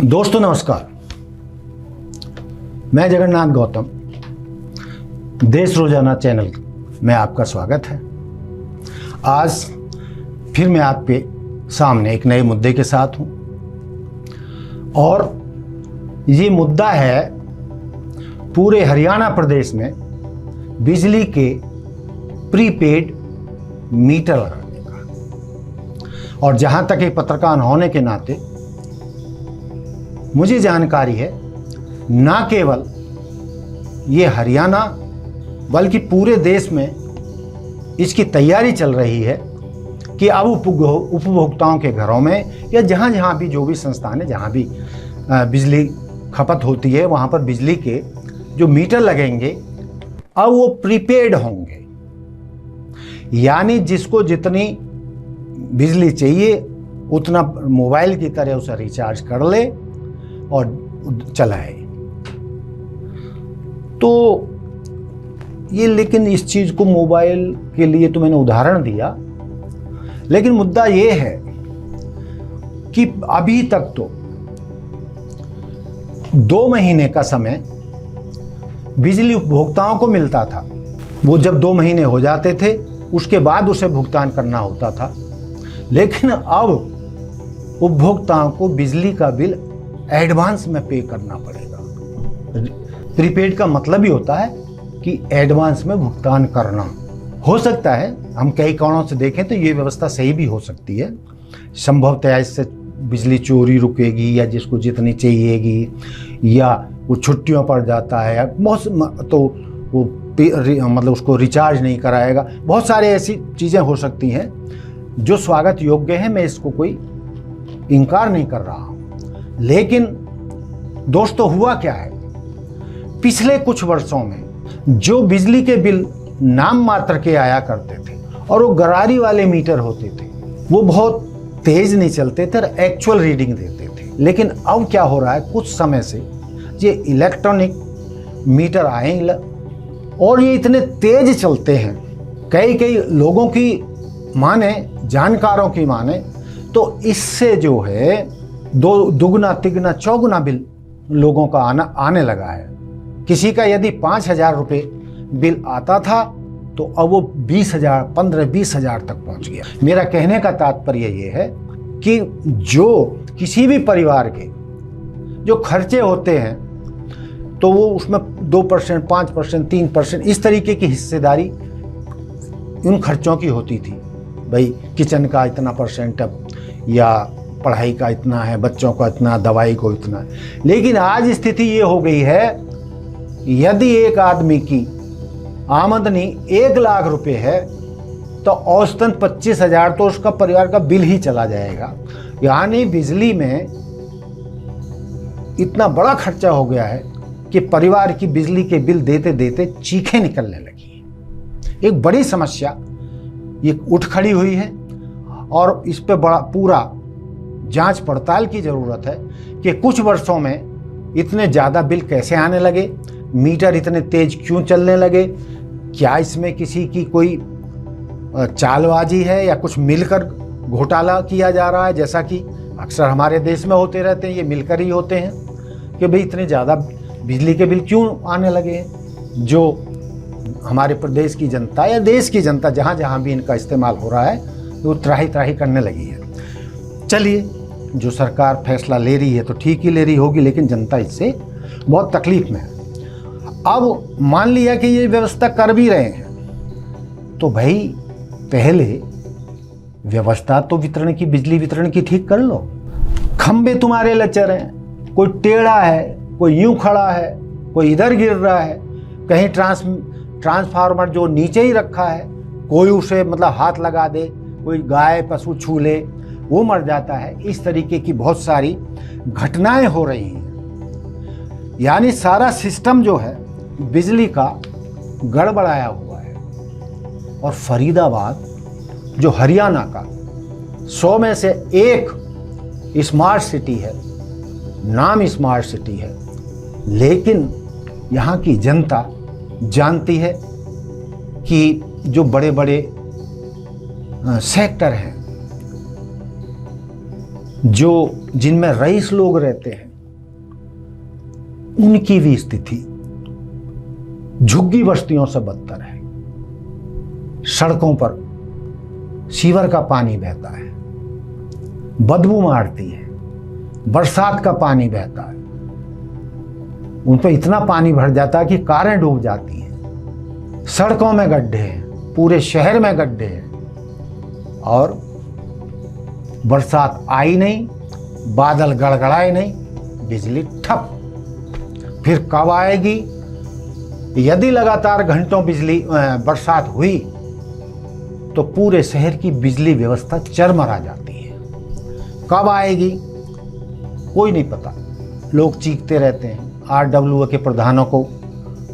दोस्तों नमस्कार, मैं जगन्नाथ गौतम, देश रोजाना चैनल में आपका स्वागत है। आज फिर मैं आपके सामने एक नए मुद्दे के साथ हूं और ये मुद्दा है पूरे हरियाणा प्रदेश में बिजली के प्रीपेड मीटर लगाने का। और जहां तक एक पत्रकार होने के नाते मुझे जानकारी है, ना केवल ये हरियाणा बल्कि पूरे देश में इसकी तैयारी चल रही है कि अब उपभोक्ताओं के घरों में या जहाँ जहाँ भी जो भी संस्थान है, जहाँ भी बिजली खपत होती है, वहाँ पर बिजली के जो मीटर लगेंगे अब वो प्रीपेड होंगे। यानी जिसको जितनी बिजली चाहिए उतना मोबाइल की तरह उसे रिचार्ज कर ले और चलाए। तो ये, लेकिन इस चीज को मोबाइल के लिए तो मैंने उदाहरण दिया, लेकिन मुद्दा ये है कि अभी तक तो 2 महीने का समय बिजली उपभोक्ताओं को मिलता था। वो जब 2 महीने हो जाते थे उसके बाद उसे भुगतान करना होता था। लेकिन अब उपभोक्ताओं को बिजली का बिल एडवांस में पे करना पड़ेगा। प्रीपेड का मतलब ही होता है कि एडवांस में भुगतान करना। हो सकता है हम कई कारणों से देखें तो ये व्यवस्था सही भी हो सकती है। संभवतः इससे बिजली चोरी रुकेगी या जिसको जितनी चाहिएगी, या वो छुट्टियों पर जाता है, बहुत तो वो मतलब उसको रिचार्ज नहीं कराएगा। बहुत सारे ऐसी चीज़ें हो सकती हैं जो स्वागत योग्य है, मैं इसको कोई इनकार नहीं कर रहा हूँ। लेकिन दोस्तों हुआ क्या है, पिछले कुछ वर्षों में जो बिजली के बिल नाम मात्र के आया करते थे और वो गरारी वाले मीटर होते थे, वो बहुत तेज नहीं चलते थे और एक्चुअल रीडिंग देते थे। लेकिन अब क्या हो रहा है, कुछ समय से ये इलेक्ट्रॉनिक मीटर आए और ये इतने तेज चलते हैं, कई लोगों की माने, जानकारों की माने तो इससे जो है दुगना तिगना चौगुना बिल लोगों का आने लगा है। किसी का यदि 5,000 रुपये बिल आता था तो अब वो 20,000, 15-20 हजार तक पहुंच गया। मेरा कहने का तात्पर्य ये है कि जो किसी भी परिवार के जो खर्चे होते हैं तो वो उसमें 2%, 5%, 3% इस तरीके की हिस्सेदारी उन खर्चों की होती थी। भाई किचन का इतना %, या पढ़ाई का इतना है, बच्चों का इतना, दवाई को इतना। लेकिन आज स्थिति ये हो गई है, यदि एक आदमी की आमदनी 1 लाख रुपए है तो औसतन 25,000 तो उसका परिवार का बिल ही चला जाएगा। यानी बिजली में इतना बड़ा खर्चा हो गया है कि परिवार की बिजली के बिल देते देते चीखें निकलने लगी। एक बड़ी समस्या ये उठ खड़ी हुई है और इस पे बड़ा पूरा जांच पड़ताल की ज़रूरत है कि कुछ वर्षों में इतने ज़्यादा बिल कैसे आने लगे, मीटर इतने तेज क्यों चलने लगे, क्या इसमें किसी की कोई चालबाजी है या कुछ मिलकर घोटाला किया जा रहा है, जैसा कि अक्सर हमारे देश में होते रहते हैं। ये मिलकर ही होते हैं कि भाई इतने ज़्यादा बिजली के बिल क्यों आने लगे हैं। जो हमारे प्रदेश की जनता या देश की जनता जहाँ जहाँ भी इनका इस्तेमाल हो रहा है वो त्राही त्राही करने लगी है। चलिए, जो सरकार फैसला ले रही है तो ठीक ही ले रही होगी, लेकिन जनता इससे बहुत तकलीफ में है। अब मान लिया कि ये व्यवस्था कर भी रहे हैं तो भाई पहले व्यवस्था तो वितरण की, बिजली वितरण की ठीक कर लो। खंबे तुम्हारे लचर हैं, कोई टेढ़ा है, कोई यूं खड़ा है, कोई इधर गिर रहा है, कहीं ट्रांसफार्मर जो नीचे ही रखा है कोई उसे मतलब हाथ लगा दे, कोई गाय पशु छू ले वो मर जाता है। इस तरीके की बहुत सारी घटनाएं हो रही हैं। यानी सारा सिस्टम जो है बिजली का गड़बड़ाया हुआ है। और फरीदाबाद जो हरियाणा का 100 में से 1 स्मार्ट सिटी है, नाम स्मार्ट सिटी है, लेकिन यहाँ की जनता जानती है कि जो बड़े बड़े सेक्टर हैं, जो जिनमें रईस लोग रहते हैं, उनकी भी स्थिति झुग्गी बस्तियों से बदतर है। सड़कों पर सीवर का पानी बहता है, बदबू मारती है, बरसात का पानी बहता है, उन पर इतना पानी भर जाता है कि कारें डूब जाती हैं। सड़कों में गड्ढे हैं, पूरे शहर में गड्ढे हैं, और बरसात आई नहीं, बादल गड़गड़ाए नहीं, बिजली ठप। फिर कब आएगी? यदि लगातार घंटों बरसात हुई तो पूरे शहर की बिजली व्यवस्था चरमरा जाती है। कब आएगी कोई नहीं पता। लोग चीखते रहते हैं, आरडब्ल्यू के प्रधानों को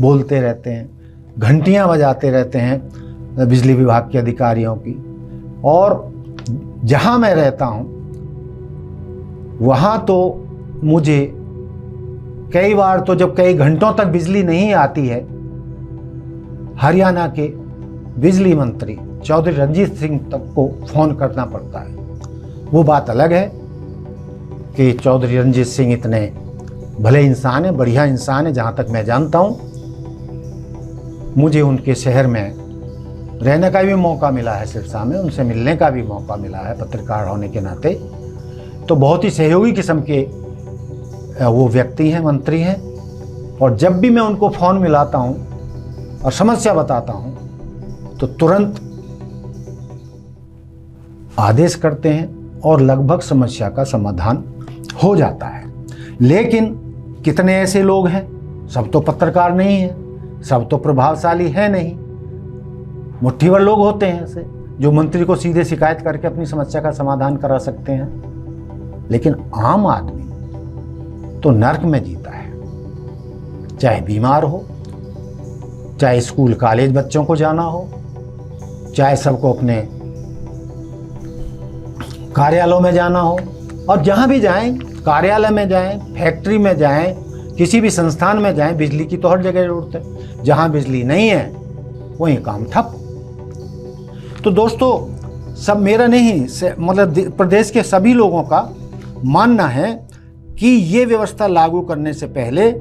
बोलते रहते हैं, घंटियां बजाते रहते हैं बिजली विभाग के अधिकारियों की। और जहां मैं रहता हूं वहां तो मुझे कई बार तो जब कई घंटों तक बिजली नहीं आती है, हरियाणा के बिजली मंत्री चौधरी रणजीत सिंह तक को फोन करना पड़ता है। वो बात अलग है कि चौधरी रणजीत सिंह इतने भले इंसान है, बढ़िया इंसान है, जहां तक मैं जानता हूं। मुझे उनके शहर में रहने का भी मौका मिला है, सिरसा में उनसे मिलने का भी मौका मिला है पत्रकार होने के नाते। तो बहुत ही सहयोगी किस्म के वो व्यक्ति हैं, मंत्री हैं। और जब भी मैं उनको फ़ोन मिलाता हूं और समस्या बताता हूं तो तुरंत आदेश करते हैं और लगभग समस्या का समाधान हो जाता है। लेकिन कितने ऐसे लोग हैं, सब तो पत्रकार नहीं हैं, सब तो प्रभावशाली है नहीं। मुट्ठी भर लोग होते हैं ऐसे जो मंत्री को सीधे शिकायत करके अपनी समस्या का समाधान करा सकते हैं। लेकिन आम आदमी तो नर्क में जीता है, चाहे बीमार हो, चाहे स्कूल कॉलेज बच्चों को जाना हो, चाहे सबको अपने कार्यालयों में जाना हो। और जहां भी जाएं, कार्यालय में जाएं, फैक्ट्री में जाएं, किसी भी संस्थान में जाएं, बिजली की तो हर जगह जरूरत है। जहां बिजली नहीं है वहीं काम ठप। तो दोस्तों, सब मेरा नहीं, मतलब प्रदेश के सभी लोगों का मानना है कि ये व्यवस्था लागू करने से पहले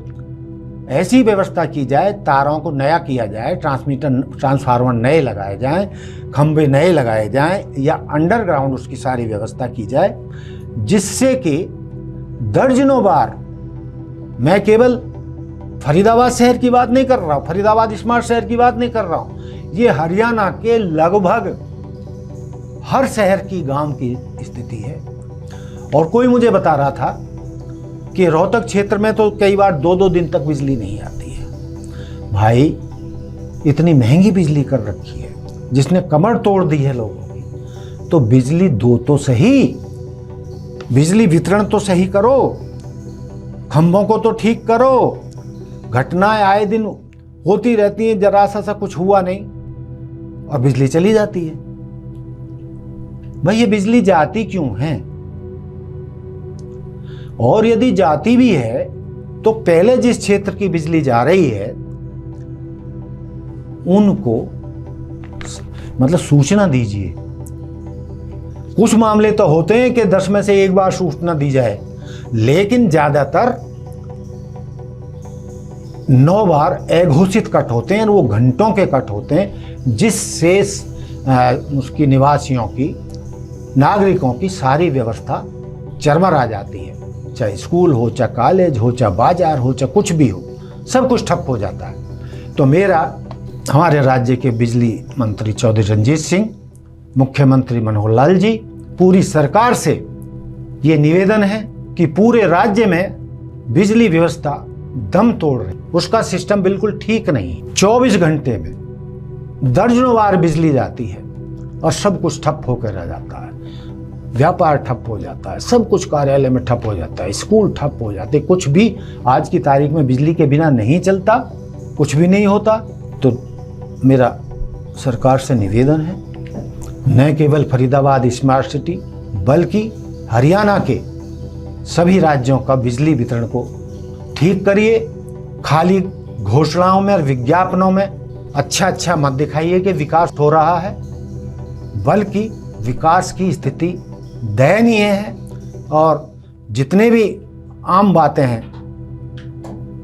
ऐसी व्यवस्था की जाए, तारों को नया किया जाए, ट्रांसफार्मर नए लगाए जाएं, खंभे नए लगाए जाएं, या अंडरग्राउंड उसकी सारी व्यवस्था की जाए, जिससे कि दर्जनों बार, मैं केवल फरीदाबाद शहर की बात नहीं कर रहा हूं, फरीदाबाद स्मार्ट शहर की बात नहीं कर रहा हूं, ये हरियाणा के लगभग हर शहर की गांव की स्थिति है। और कोई मुझे बता रहा था कि रोहतक क्षेत्र में तो कई बार 2-2 दिन तक बिजली नहीं आती है। भाई, इतनी महंगी बिजली कर रखी है जिसने कमर तोड़ दी है लोगों की, तो बिजली दो तो सही, बिजली वितरण तो सही करो, खंभों को तो ठीक करो। घटनाएं आए दिन होती रहती हैं, जरा सा कुछ हुआ नहीं और बिजली चली जाती है। भाई, ये बिजली जाती क्यों है? और यदि जाती भी है तो पहले जिस क्षेत्र की बिजली जा रही है उनको मतलब सूचना दीजिए। कुछ मामले तो होते हैं कि 10 में से 1 बार सूचना दी जाए, लेकिन ज्यादातर 9 बार अघोषित कट होते हैं, वो घंटों के कट होते हैं, जिससे उसकी निवासियों की, नागरिकों की सारी व्यवस्था चरमरा जाती है। चाहे स्कूल हो, चाहे कॉलेज हो, चाहे बाजार हो, चाहे कुछ भी हो, सब कुछ ठप हो जाता है। तो मेरा हमारे राज्य के बिजली मंत्री चौधरी रणजीत सिंह, मुख्यमंत्री मनोहर लाल जी, पूरी सरकार से ये निवेदन है कि पूरे राज्य में बिजली व्यवस्था दम तोड़ रही, उसका सिस्टम बिल्कुल ठीक नहीं। 24 घंटे में दर्जनों बार बिजली जाती है और सब कुछ ठप होकर रह जाता है। व्यापार ठप हो जाता है, सब कुछ कार्यालय में ठप हो जाता है, स्कूल ठप हो जाते, कुछ भी आज की तारीख में बिजली के बिना नहीं चलता, कुछ भी नहीं होता। तो मेरा सरकार से निवेदन है, न केवल फरीदाबाद स्मार्ट सिटी बल्कि हरियाणा के सभी राज्यों का बिजली वितरण को ठीक करिए। खाली घोषणाओं में और विज्ञापनों में अच्छा मत दिखाइए कि विकास हो रहा है, बल्कि विकास की स्थिति दयनीय है। और जितने भी आम बातें हैं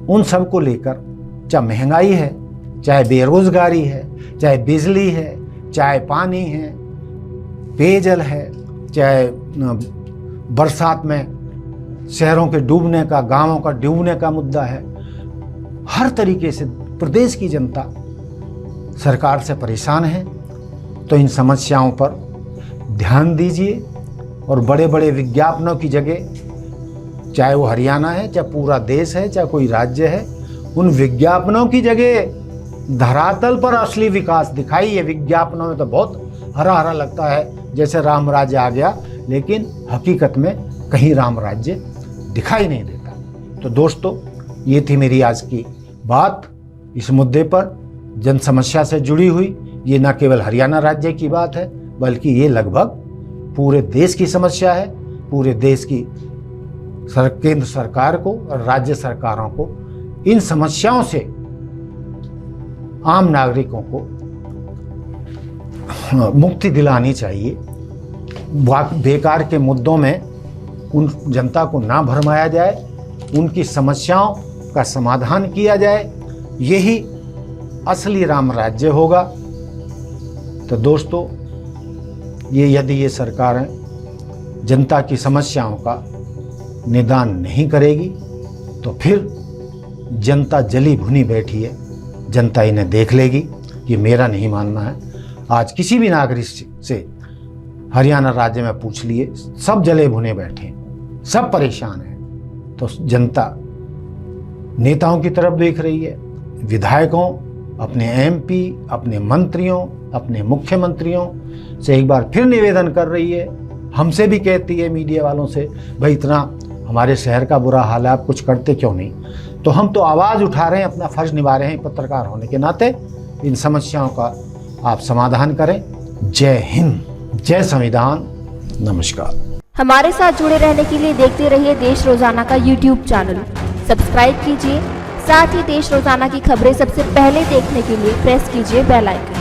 उन सब को लेकर, चाहे महंगाई है, चाहे बेरोजगारी है, चाहे बिजली है, चाहे पानी है, पेयजल है, चाहे बरसात में शहरों के डूबने का, गांवों का डूबने का मुद्दा है, हर तरीके से प्रदेश की जनता सरकार से परेशान है। तो इन समस्याओं पर ध्यान दीजिए और बड़े बड़े विज्ञापनों की जगह, चाहे वो हरियाणा है, चाहे पूरा देश है, चाहे कोई राज्य है, उन विज्ञापनों की जगह धरातल पर असली विकास दिखाइए। विज्ञापनों में तो बहुत हरा हरा लगता है जैसे राम राज्य आ गया, लेकिन हकीकत में कहीं राम राज्य दिखाई नहीं देता। तो दोस्तों, ये थी मेरी आज की बात इस मुद्दे पर, जन समस्या से जुड़ी हुई। ये न केवल हरियाणा राज्य की बात है, बल्कि ये लगभग पूरे देश की समस्या है। पूरे देश की केंद्र सरकार को और राज्य सरकारों को इन समस्याओं से आम नागरिकों को मुक्ति दिलानी चाहिए। बेकार के मुद्दों में उन जनता को ना भरमाया जाए, उनकी समस्याओं का समाधान किया जाए, यही असली राम राज्य होगा। तो दोस्तों, यदि ये सरकारें जनता की समस्याओं का निदान नहीं करेगी तो फिर जनता जली भुनी बैठी है, जनता इन्हें देख लेगी। ये मेरा नहीं मानना है। आज किसी भी नागरिक से हरियाणा राज्य में पूछ लिए, सब जले भुने बैठे हैं, सब परेशान हैं। तो जनता नेताओं की तरफ देख रही है, विधायकों, अपने एमपी, अपने मंत्रियों, अपने मुख्यमंत्रियों से एक बार फिर निवेदन कर रही है। हमसे भी कहती है, मीडिया वालों से, भाई इतना हमारे शहर का बुरा हाल है, आप कुछ करते क्यों नहीं? तो हम तो आवाज़ उठा रहे हैं, अपना फर्ज निभा रहे हैं पत्रकार होने के नाते। इन समस्याओं का आप समाधान करें। जय हिंद, जय संविधान, नमस्कार। हमारे साथ जुड़े रहने के लिए देखते रहिए देश रोजाना का YouTube चैनल। सब्सक्राइब कीजिए, साथ ही देश रोजाना की खबरें सबसे पहले देखने के लिए प्रेस कीजिए बेल आइकन।